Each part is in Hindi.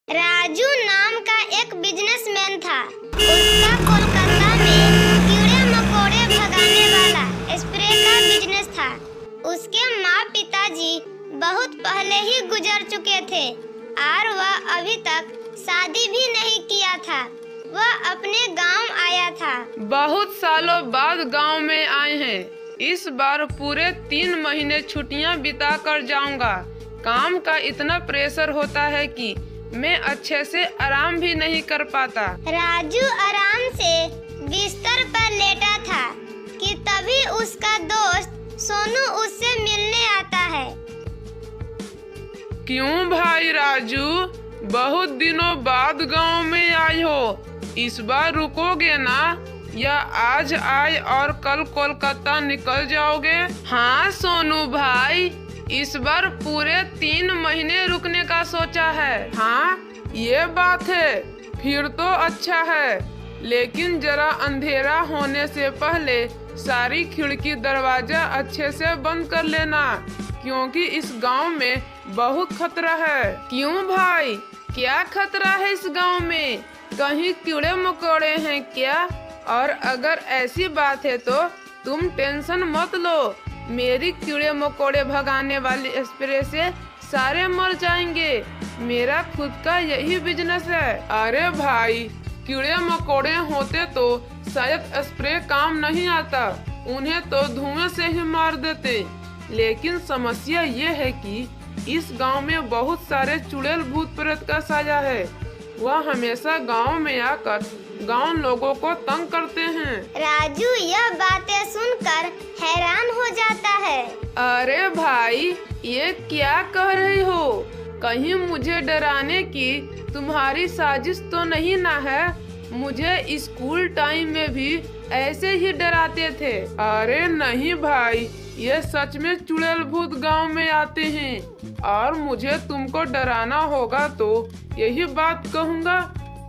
राजू नाम का एक बिजनेसमैन था। उसका कोलकाता में कीड़े मकोड़े भगाने वाला स्प्रे का बिजनेस था। उसके माँ पिताजी बहुत पहले ही गुजर चुके थे और वह अभी तक शादी भी नहीं किया था। वह अपने गांव आया था। बहुत सालों बाद गांव में आए हैं। इस बार पूरे 3 महीने छुट्टियां बिता कर जाऊंगा। काम का इतना प्रेशर होता है कि मैं अच्छे से आराम भी नहीं कर पाता। राजू आराम से बिस्तर पर लेटा था कि तभी उसका दोस्त सोनू उससे मिलने आता है। क्यों भाई राजू, बहुत दिनों बाद गांव में आए हो। इस बार रुकोगे ना, या आज आए और कल कोलकाता निकल जाओगे? हाँ सोनू भाई, इस बार पूरे 3 महीने रुकने का सोचा है। हाँ ये बात है, फिर तो अच्छा है। लेकिन जरा अंधेरा होने से पहले सारी खिड़की दरवाजा अच्छे से बंद कर लेना, क्योंकि इस गांव में बहुत खतरा है। क्यों भाई, क्या खतरा है इस गांव में? कहीं कीड़े मकोड़े हैं क्या? और अगर ऐसी बात है तो तुम टेंशन मत लो, मेरी कीड़े मकोड़े भगाने वाली स्प्रे से सारे मर जाएंगे। मेरा खुद का यही बिजनेस है। अरे भाई, कीड़े मकोड़े होते तो शायद स्प्रे काम नहीं आता, उन्हें तो धुएं से ही मार देते। लेकिन समस्या ये है कि इस गांव में बहुत सारे चुड़ैल भूत प्रेत का साया है। वह हमेशा गांव में आकर गांव लोगों को तंग करते हैं। राजू यह बातें सुनकर हैरान हो जाता है। अरे भाई, ये क्या कह रही हो? कहीं मुझे डराने की तुम्हारी साजिश तो नहीं ना है? मुझे स्कूल टाइम में भी ऐसे ही डराते थे। अरे नहीं भाई, ये सच में चुड़ैल भूत गांव में आते हैं और मुझे तुमको डराना होगा तो यही बात कहूँगा।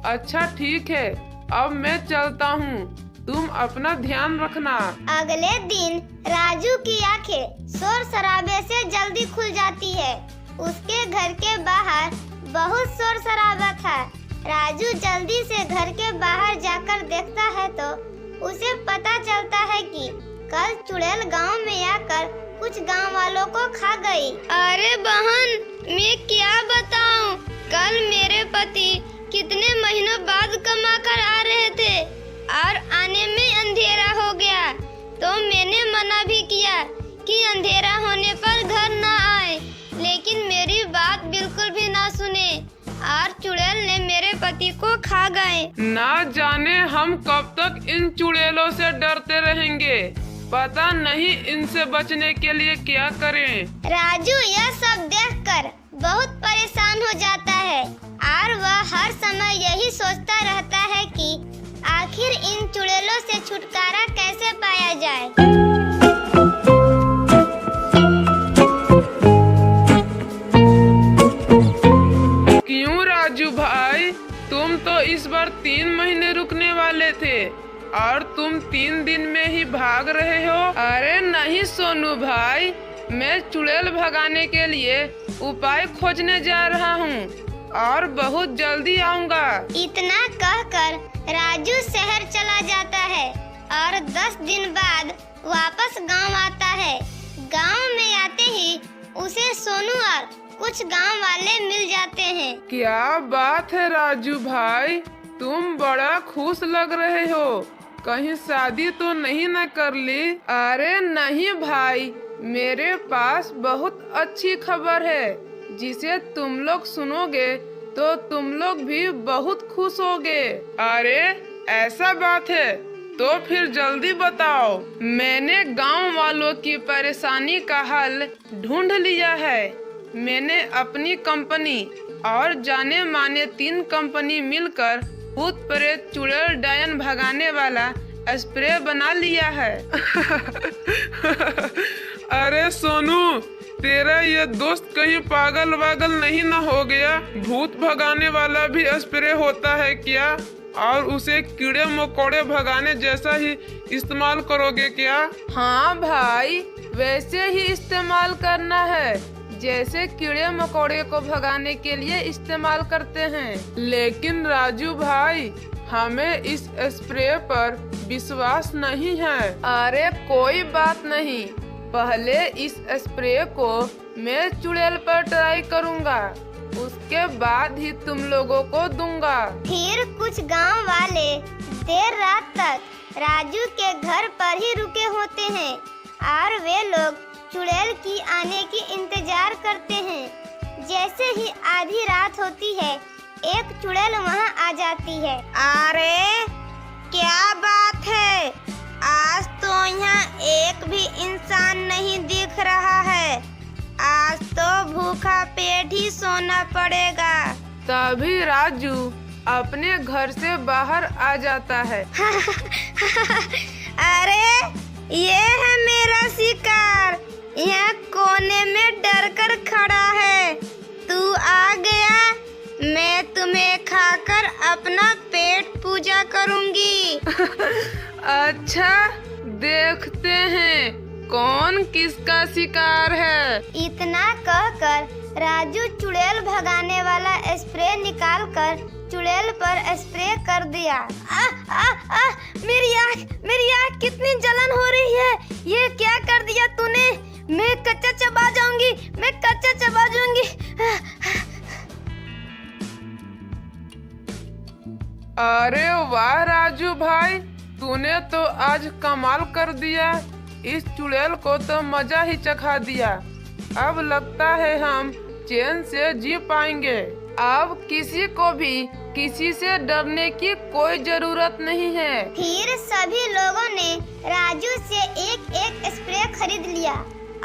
अच्छा ठीक है, अब मैं चलता हूँ, तुम अपना ध्यान रखना। अगले दिन राजू की आंखें शोर शराबे से जल्दी खुल जाती है। उसके घर के बाहर बहुत शोर शराबा था। राजू जल्दी से घर के बाहर जाकर देखता है तो उसे पता चलता है कि कल चुड़ैल गांव में आकर कुछ गांव वालों को खा गई। अरे बहन, मैं क्या बताऊं, कल मेरे पति कितने महीनों बाद कमा कर आ रहे थे और आने में अंधेरा हो गया, तो मैंने मना भी किया कि अंधेरा होने पर घर न आए, लेकिन मेरी बात बिल्कुल भी ना सुने और चुड़ैल ने मेरे पति को खा गए। ना जाने हम कब तक इन चुड़ैलों से डरते रहेंगे। पता नहीं इनसे बचने के लिए क्या करें। राजू यह सब देखकर बहुत परेशान हो जाता है और वह हर समय यही सोचता रहता है कि आखिर इन चुड़ैलों से छुटकारा कैसे पाया जाए। क्यों राजू भाई, तुम तो इस बार 3 महीने रुकने वाले थे और तुम 3 दिन में ही भाग रहे हो। अरे नहीं सोनू भाई, मैं चुड़ैल भगाने के लिए उपाय खोजने जा रहा हूँ और बहुत जल्दी आऊँगा। इतना कहकर राजू शहर चला जाता है और 10 दिन बाद वापस गांव आता है। गांव में आते ही उसे सोनू और कुछ गांव वाले मिल जाते हैं। क्या बात है राजू भाई, तुम बड़ा खुश लग रहे हो। कहीं शादी तो नहीं न कर ली? अरे नहीं भाई, मेरे पास बहुत अच्छी खबर है जिसे तुम लोग सुनोगे तो तुम लोग भी बहुत खुश होगे। अरे ऐसा बात है तो फिर जल्दी बताओ। मैंने गांव वालों की परेशानी का हल ढूंढ लिया है। मैंने अपनी कंपनी और जाने माने 3 कंपनी मिलकर भूत प्रेत चुड़ैल डायन भगाने वाला स्प्रे बना लिया है। अरे सोनू, तेरा ये दोस्त कहीं पागल वागल नहीं ना हो गया? भूत भगाने वाला भी स्प्रे होता है क्या? और उसे कीड़े मकोड़े भगाने जैसा ही इस्तेमाल करोगे क्या? हाँ भाई, वैसे ही इस्तेमाल करना है जैसे कीड़े मकोड़े को भगाने के लिए इस्तेमाल करते हैं। लेकिन राजू भाई, हमें इस स्प्रे पर विश्वास नहीं है। अरे कोई बात नहीं, पहले इस स्प्रे को मैं चुड़ैल पर ट्राई करूँगा, उसके बाद ही तुम लोगों को दूंगा। फिर कुछ गांव वाले देर रात तक राजू के घर पर ही रुके होते हैं और वे लोग चुड़ैल की आने की इंतजार करते हैं। जैसे ही आधी रात होती है, एक चुड़ैल वहां आ जाती है। अरे क्या बात है, आज तो यहाँ एक भी इंसान नहीं दिख रहा है। आज तो भूखा पेट ही सोना पड़ेगा। तभी राजू अपने घर से बाहर आ जाता है। अरे ये है मेरा शिकार, यहाँ कोने में डर कर खड़ा है। तू आ गया, मैं तुम्हें खाकर अपना पेट पूजा करूँगी। अच्छा, देखते हैं कौन किसका शिकार है। इतना कहकर राजू चुड़ैल भगाने वाला स्प्रे निकालकर चुड़ैल पर स्प्रे कर दिया। मेरी आँख कितनी जलन हो रही है। ये क्या कर दिया तूने? मैं कच्चा चबा जाऊंगी। अरे वाह राजू भाई, तूने तो आज कमाल कर दिया। इस चुड़ैल को तो मजा ही चखा दिया। अब लगता है हम चैन से जी पाएंगे। अब किसी को भी किसी से डरने की कोई जरूरत नहीं है। फिर सभी लोगों ने राजू से एक स्प्रे खरीद लिया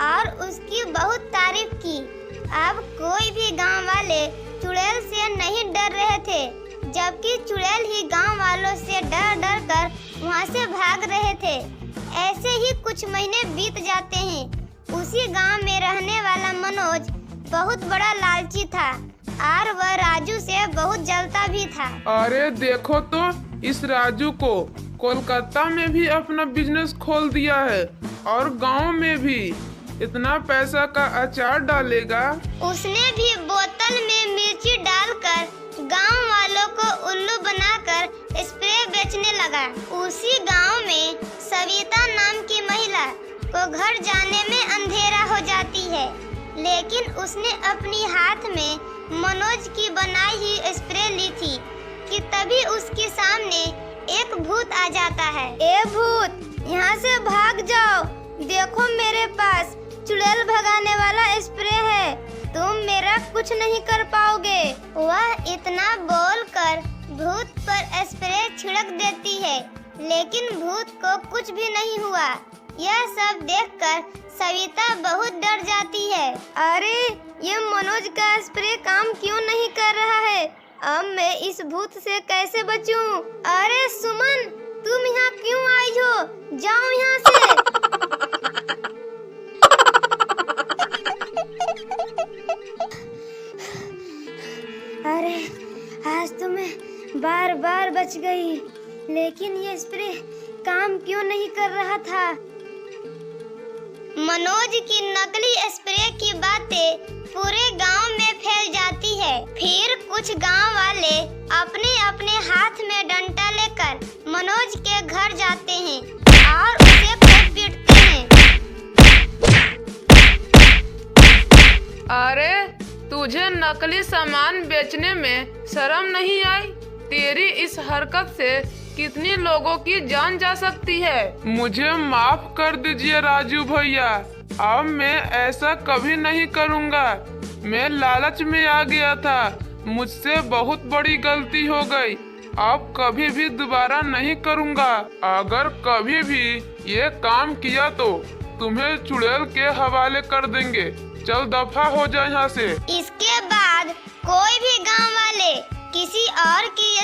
और उसकी बहुत तारीफ की। अब कोई भी गांव वाले चुड़ैल से नहीं डर रहे थे, जबकि चुड़ैल ही गांव वालों से डर कर वहां से भाग रहे थे। ऐसे ही कुछ महीने बीत जाते हैं। उसी गांव में रहने वाला मनोज बहुत बड़ा लालची था और वह राजू से बहुत जलता भी था। अरे देखो तो, इस राजू को कोलकाता में भी अपना बिजनेस खोल दिया है और गांव में भी। इतना पैसा का अचार डालेगा। उसने भी बोतल में मिर्ची डालकर गांव वालों को उल्लू बनाकर स्प्रे बेचने लगा। उसी गांव में सविता नाम की महिला को घर जाने में अंधेरा हो जाती है, लेकिन उसने अपनी हाथ में मनोज की बनाई ही स्प्रे ली थी कि तभी उसके सामने एक भूत आ जाता है। ए भूत, यहाँ से भाग जाओ। देखो मेरे पास चुड़ैल भगाने वाला स्प्रे है, तुम मेरा कुछ नहीं कर पाओगे। वह इतना बोलकर भूत पर स्प्रे छिड़क देती है, लेकिन भूत को कुछ भी नहीं हुआ। यह सब देखकर सविता बहुत डर जाती है। अरे ये मनोज का स्प्रे काम क्यों नहीं कर रहा है? अब मैं इस भूत से कैसे बचूं? अरे सुमन, तुम यहाँ क्यों आई हो? जाओ यहाँ से। अरे आज तो मैं बार बच गई, लेकिन ये स्प्रे काम क्यों नहीं कर रहा था? मनोज की नकली स्प्रे की बातें पूरे गांव में फैल जाती है। फिर कुछ गांव वाले अपने अपने हाथ में डंडा लेकर मनोज के घर जाते हैं और उसे खूब पीटते हैं। अरे तुझे नकली सामान बेचने में शर्म नहीं आई? तेरी इस हरकत से कितनी लोगों की जान जा सकती है। मुझे माफ कर दीजिए राजू भैया, अब मैं ऐसा कभी नहीं करूँगा। मैं लालच में आ गया था, मुझसे बहुत बड़ी गलती हो गई। अब कभी भी दोबारा नहीं करूँगा। अगर कभी भी ये काम किया तो तुम्हें चुड़ैल के हवाले कर देंगे। चल दफा हो जाए यहाँ से। इसके बाद कोई भी गांव वाले किसी और की